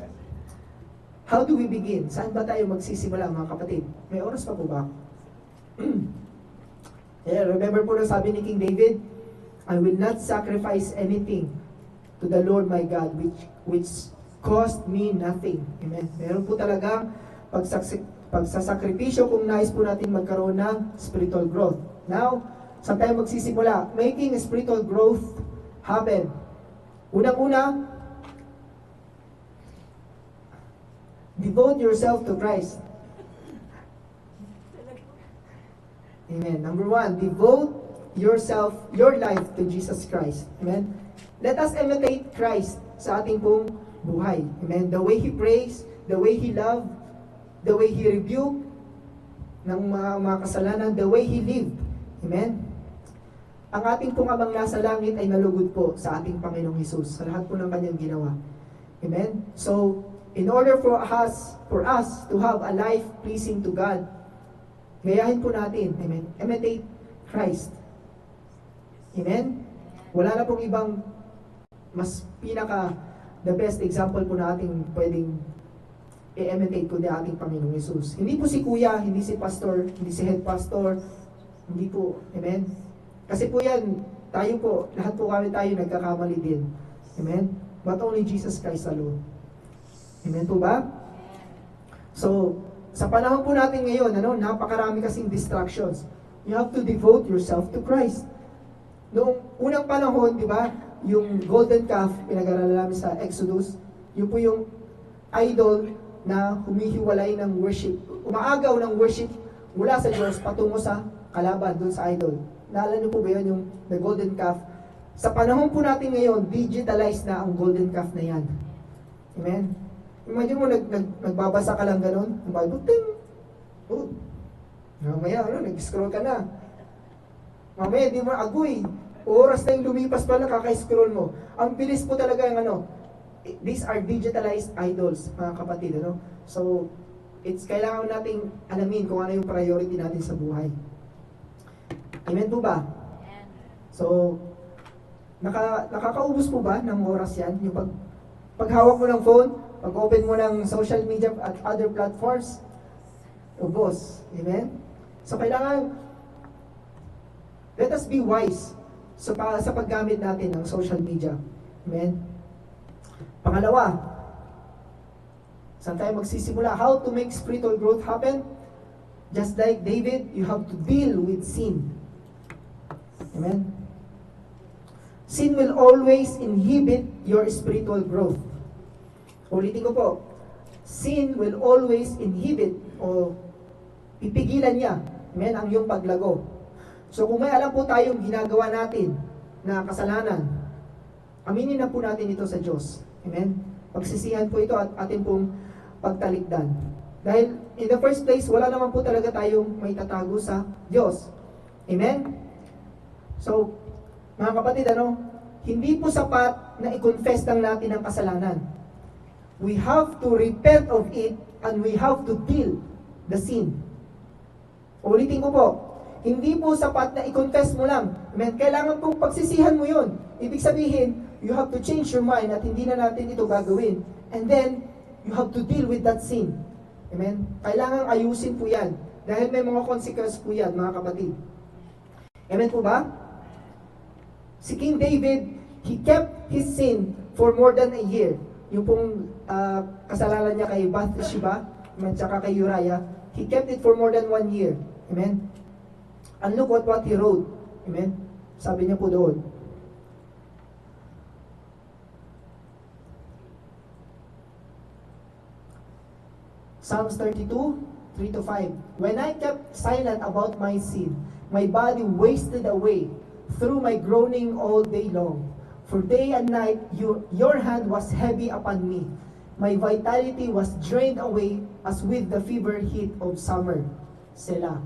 how do we begin? Saan ba tayo magsisimula, mga kapatid? May oras pa po ba? Remember po na sabi ni King David, I will not sacrifice anything to the Lord my God which cost me nothing. Amen. Meron po talagang pagsasakripisyo kung nais po natin magkaroon ng spiritual growth. Now, saan tayo magsisimula? Making spiritual growth happen. Unang-una, devote yourself to Christ. Amen. Number one, devote your life to Jesus Christ. Amen. Let us imitate Christ sa ating pong buhay. Amen. The way He prays, the way He loved, the way He rebuked ng mga kasalanan, the way He lived. Amen. Ang ating pong Amang nasa langit ay nalugod po sa ating Panginoong Hesus sa lahat po ng Kanyang ginawa. Amen. So, in order for us to have a life pleasing to God, gayahin po natin, amen, imitate Christ. Amen? Wala na pong ibang mas the best example po natin pwedeng i-imitate kundi ating Panginoong Yesus. Hindi po si kuya, hindi si pastor, hindi si head pastor, hindi po, amen? Kasi po yan, tayo po, lahat po kami tayo nagkakamali din. Amen? But only Jesus Christ alone. Amen po ba? So, sa panahon po natin ngayon, napakarami kasing distractions. You have to devote yourself to Christ. Noong unang panahon, di ba, yung golden calf, pinag-aralan namin sa Exodus, yun po yung idol na humihiwalay ng worship. Umaagaw ng worship mula sa Diyos patungo sa kalaban, dun sa idol. Naalala niyo po ba yun, yung the golden calf? Sa panahon po natin ngayon, digitalized na ang golden calf na yan. Amen? Imagine mo, nagbabasa ka lang gano'n, ang Bible, ting! Oh, mamaya, nag-scroll ka na. Mamaya, di mo agoy. Oras na yung lumipas pala, kaka-scroll mo. Ang bilis po talaga yung these are digitalized idols, mga kapatid, So, kailangan nating alamin kung ano yung priority natin sa buhay. Amen po ba? So, nakakaubos po ba ng oras yan? Yung paghawak mo ng phone, pag-open mo ng social media at other platforms, ubos. Amen? So, kailangan, let us be wise sa paggamit natin ng social media. Amen? Pangalawa, saan tayo magsisimula? How to make spiritual growth happen? Just like David, you have to deal with sin. Amen? Sin will always inhibit your spiritual growth. Ulitin ko po, sin will always inhibit o pipigilan niya, amen, ang iyong paglago. So kung may alam po tayong ginagawa natin na kasalanan, aminin na po natin ito sa Diyos. Amen? Pagsisihan po ito at atin pong pagtalikdan. Dahil in the first place, wala naman po talaga tayong may tatago sa Diyos. Amen? So, mga kapatid, hindi po sapat na i-confess lang natin ang kasalanan. We have to repent of it and we have to deal the sin. Ulitin ko po, hindi po sapat na i-confess mo lang. Amen? Kailangan pong pagsisihan mo yun. Ibig sabihin, you have to change your mind at hindi na natin ito gagawin. And then, you have to deal with that sin. Amen? Kailangan ayusin po yan. Dahil may mga consequence po yan, mga kapatid. Amen po ba? Si King David, he kept his sin for more than a year. Yung pong kasalanan niya kay Bathsheba, at saka kay Uriah, he kept it for more than 1 year. Amen? And look what he wrote. Amen? Sabi niya po doon. Psalms 32, 3-5. When I kept silent about my sin, my body wasted away through my groaning all day long. For day and night, your hand was heavy upon me. My vitality was drained away as with the fever heat of summer. Selah.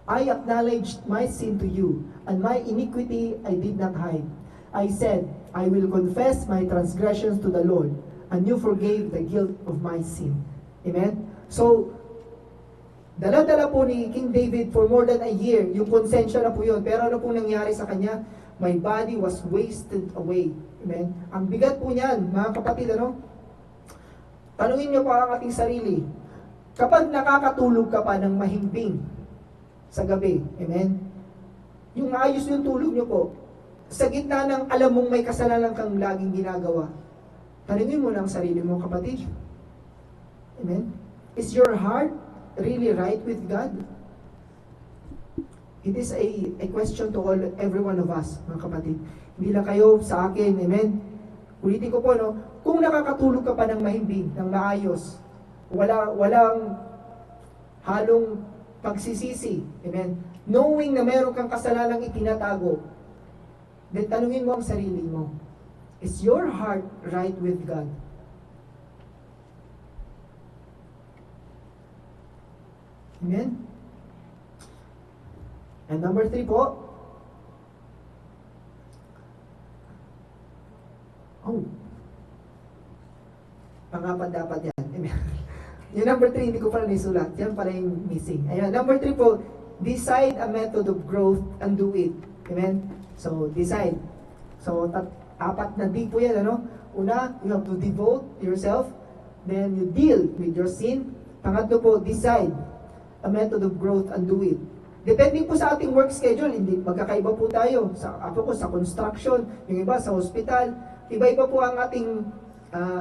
I acknowledged my sin to you, and my iniquity I did not hide. I said, I will confess my transgressions to the Lord, and you forgave the guilt of my sin. Amen? So, dala-dala po ni King David for more than a year, yung konsensya na po yun. Pero ano pong nangyari sa kanya? My body was wasted away. Amen? Ang bigat po niyan, mga kapatid, ano? Tanungin niyo po ang ating sarili. Kapag nakakatulog ka pa ng mahimbing sa gabi, amen? Yung ayos yung tulog niyo po, sa gitna ng alam mong may kasalanan kang laging ginagawa, tanungin mo ng sarili mo, kapatid. Amen? Is your heart really right with God? It is a question to every one of us, mga kapatid. Hindi lang kayo sa akin, amen? Ulitin ko po, no? Kung nakakatulog ka pa ng mahimbing, ng maayos, walang halong pagsisisi, amen? Knowing na meron kang kasalanang itinatago, then tanungin mo ang sarili mo, is your heart right with God? Amen? And number 3 po, pang-apat dapat yan. Amen. Yung number 3, hindi ko pala nisulat. Yan pala yung missing. Ayan. Number 3 po, decide a method of growth and do it. Amen? So, decide. So, apat na D po yan, ano? Una, you have to devote yourself. Then, you deal with your sin. Pangatlo po, decide a method of growth and do it. Depending po sa ating work schedule, hindi magkakaiba po tayo. Ako po sa construction, yung iba sa hospital, iba-iba po ang ating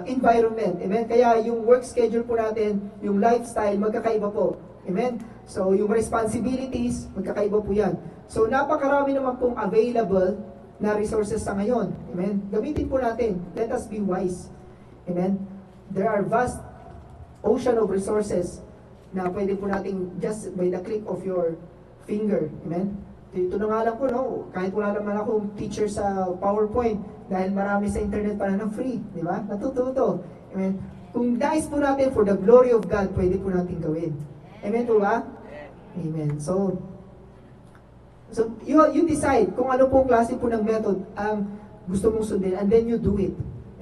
environment. Amen? Kaya yung work schedule po natin, yung lifestyle, magkakaiba po. Amen? So, yung responsibilities, magkakaiba po yan. So, napakarami naman pong available na resources sa ngayon. Amen? Gamitin po natin. Let us be wise. Amen? There are vast ocean of resources na pwede po natin just by the click of your finger. Amen? Ito na nga lang po, no? Kahit wala naman akong teacher sa PowerPoint, dahil marami sa internet para ng free, di ba? Natututo. Amen? Kung nais po natin for the glory of God, pwede po natin gawin. Amen po ba? Amen. So you decide kung ano pong klase po ng method ang gusto mong sundin, and then you do it.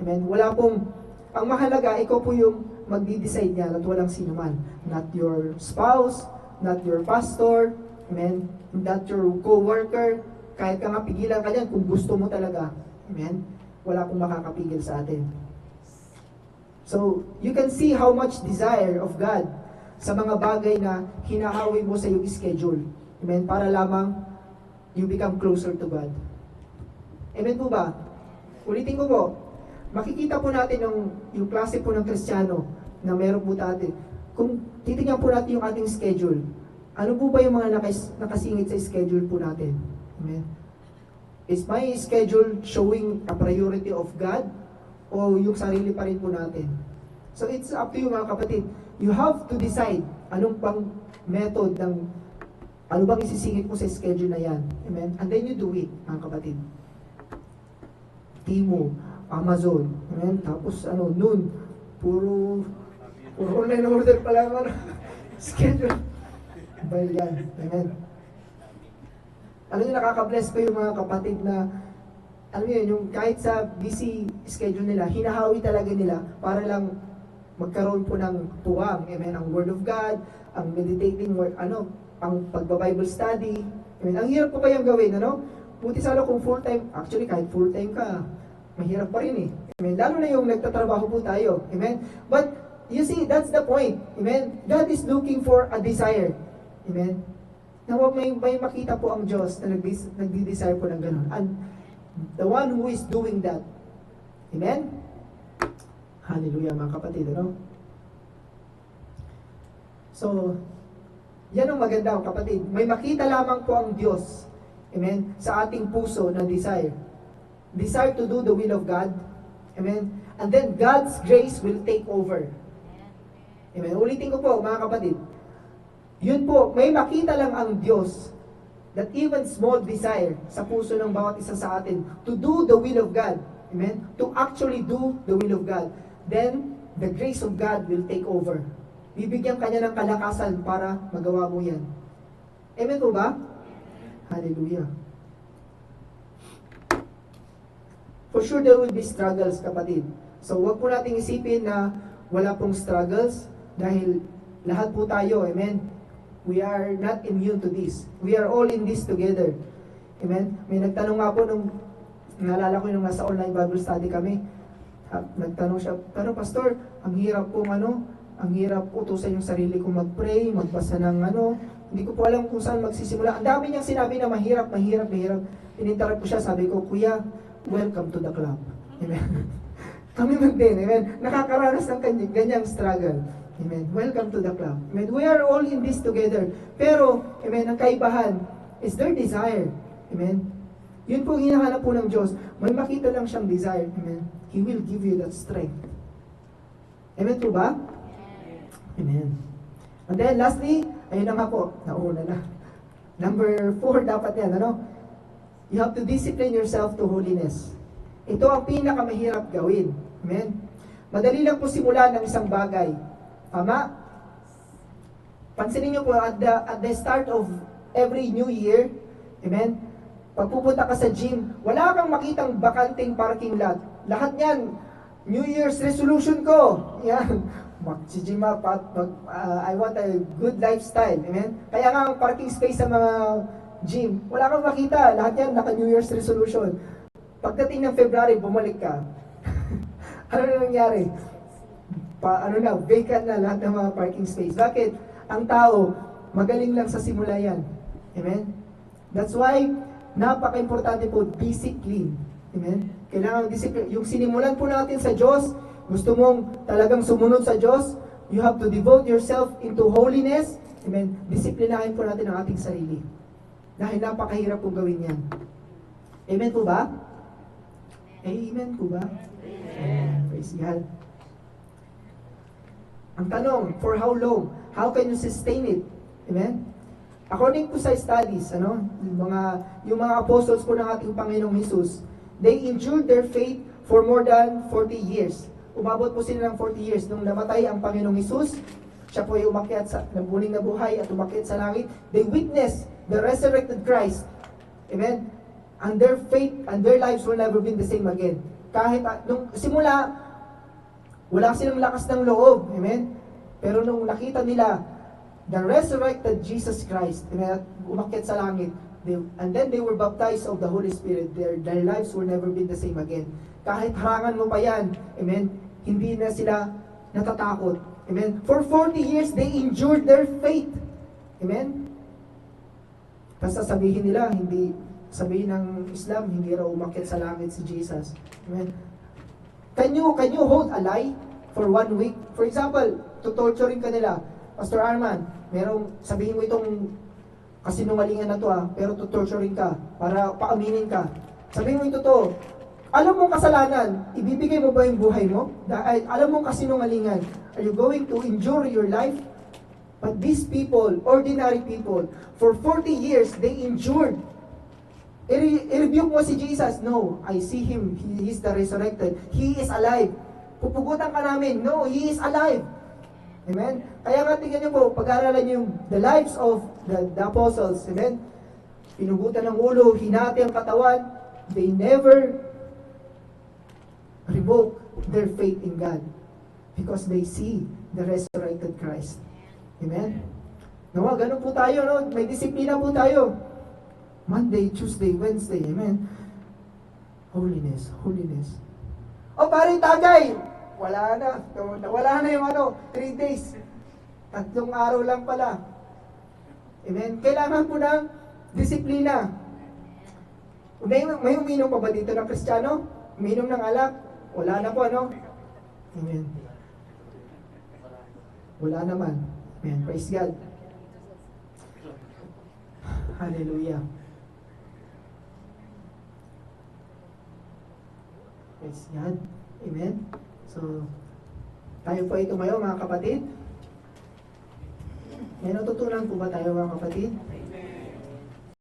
Amen? Wala pong, ang mahalaga, ikaw po yung magdi-decide niya at walang sino man. Not your spouse, not your pastor, amen? Not your co-worker, kahit ka nga pigilan ka dyan kung gusto mo talaga. Amen? Wala pong makakapigil sa atin. So, you can see how much desire of God sa mga bagay na hinahawi mo sa iyong schedule. Amen? Para lamang you become closer to God. Amen po ba? Ulitin ko po, makikita po natin yung klase po ng Kristiyano na meron po natin. Kung titingnan po natin yung ating schedule, ano po ba yung mga nakasingit sa schedule po natin? Amen? Is my schedule showing a priority of God o yung sarili pa rin po natin? So it's up to you, mga kapatid. You have to decide anong pang method ng ano bang isisingit mo sa schedule na yan. Amen? And then you do it, mga kapatid. Timo, Amazon, amen? Tapos noon, puro online order pala ang schedule. Well, yan. Amen. Alam niyo, nakaka-bless pa yung mga kapatid na, alam niyo, yung kahit sa busy schedule nila, hinahawi talaga nila para lang magkaroon po ng puwang. Amen. Ang Word of God, ang meditating word, ang pagba-Bible study. Amen. Ang hirap po kayang gawin, Buti sana kung full-time, actually kahit full-time ka, mahirap pa rin eh. Amen. Lalo na yung nagtatrabaho po tayo. Amen. But, you see, that's the point. Amen? God is looking for a desire. Amen? Na huwag may makita po ang Diyos na nagdi-desire po ng ganun. And the one who is doing that. Amen? Hallelujah, mga kapatid. Ano? So, yan ang maganda, mga kapatid. May makita lamang po ang Diyos. Amen? Sa ating puso na desire. Desire to do the will of God. Amen? And then God's grace will take over. Amen? Ulitin ko po, mga kapatid. Yun po, may makita lang ang Diyos that even small desire sa puso ng bawat isa sa atin to do the will of God. Amen? To actually do the will of God. Then, the grace of God will take over. Bibigyan kanya ng kalakasan para magawa mo yan. Amen po ba? Hallelujah. For sure there will be struggles, kapatid. So, wag po nating isipin na wala pong struggles dahil lahat po tayo, amen? We are not immune to this. We are all in this together. Amen? May nagtanong nga po naalala ko nung nasa online Bible study kami, nagtanong siya, pero pastor, ang hirap ang hirap utusan yung sarili ko mag-pray, magbasa ng hindi ko po alam kung saan magsisimula. Ang dami niyang sinabi na mahirap. Ininterrupt ko siya, sabi ko, Kuya, welcome to the club. Amen? Kami din, amen? Nakakaranas ng ganyang struggle. Amen? Welcome to the club. Amen? We are all in this together. Pero, amen, ang kaibahan is their desire. Amen? Yun po hinahanap po ng Diyos. May makita lang siyang desire. Amen? He will give you that strength. Amen po ba? Amen. And then lastly, ayun na nga po, nauna na. Number 4 dapat yan, You have to discipline yourself to holiness. Ito ang pinakamahirap gawin. Amen? Madali lang po simulan ng isang bagay. Tama? Pansinin niyo po, at the start of every new year, amen? Pag pupunta ka sa gym, wala kang makitang bakanting parking lot. Lahat yan, New Year's resolution ko. Yan. Mag-gym up at I want a good lifestyle. Amen? Kaya nga ang parking space sa mga gym, wala kang makita. Lahat yan, naka-New Year's resolution. Pagdating ng February, bumalik ka. Ano na nangyari? Vacant na lahat ng mga parking space. Bakit? Ang tao, magaling lang sa simula yan. Amen? That's why, napaka-importante po, discipline. Amen? Kailangan discipline. Yung sinimulan po natin sa Diyos, gusto mong talagang sumunod sa Diyos, you have to devote yourself into holiness. Amen? Disiplinahin po natin ang ating sarili. Dahil napakahirap po gawin yan. Amen po ba? Amen po ba? Amen. Praise God. Ang tanong, for how long? How can you sustain it? Amen? According to sa studies, yung mga apostles po ng ating Panginoong Jesus, they endured their faith for more than 40 years. Umabot po sila ng 40 years. Nung namatay ang Panginoong Jesus, siya po ay umakyat sa nabuling na buhay at umakyat sa langit. They witnessed the resurrected Christ. Amen? And their faith and their lives will never be the same again. Kahit nung simula, wala silang lakas ng loob. Amen? Pero nung nakita nila the resurrected Jesus Christ, amen, umakyat sa langit, and then they were baptized of the Holy Spirit, their lives will never be the same again. Kahit harangan mo pa yan, amen, hindi na sila natatakot. Amen? For 40 years, they endured their faith. Amen? Basta sabihin nila, sabihin ng Islam, hindi raw umakyat sa langit si Jesus. Amen? Can you hold a lie for 1 week? For example, tutorturing ka nila. Pastor Arman, sabihin mo itong kasinungalingan na to pero tutorturing ka para paaminin ka. Sabihin mo ito to. Alam mong kasalanan, ibibigay mo ba yung buhay mo? Dahil alam mong kasinungalingan, are you going to endure your life? But these people, ordinary people, for 40 years, they endured. I-rebuke mo si Jesus. No, I see Him. He is the resurrected. He is alive. Pupugutan ka namin. No, He is alive. Amen? Kaya nga tingnan niyo po, pag-aaralan niyo the lives of the apostles. Amen? Pinugutan ng ulo, hinati ang katawan. They never revoke their faith in God because they see the resurrected Christ. Amen? Nawa, ganun po tayo, no? May disiplina po tayo. Monday, Tuesday, Wednesday, amen? Holiness, holiness. O pare, tagay! wala na. Wala na yung 3 days. 3 araw lang pala. Amen? Kailangan po ng disiplina. May uminom pa ba dito ng Kristiyano? Uminom ng alak? Wala na po, Amen. Wala naman. Amen. Praise God. Hallelujah. Praise God. Amen. So, tayo po ay tumayo mga kapatid. May natutunan po ba tayo mga kapatid?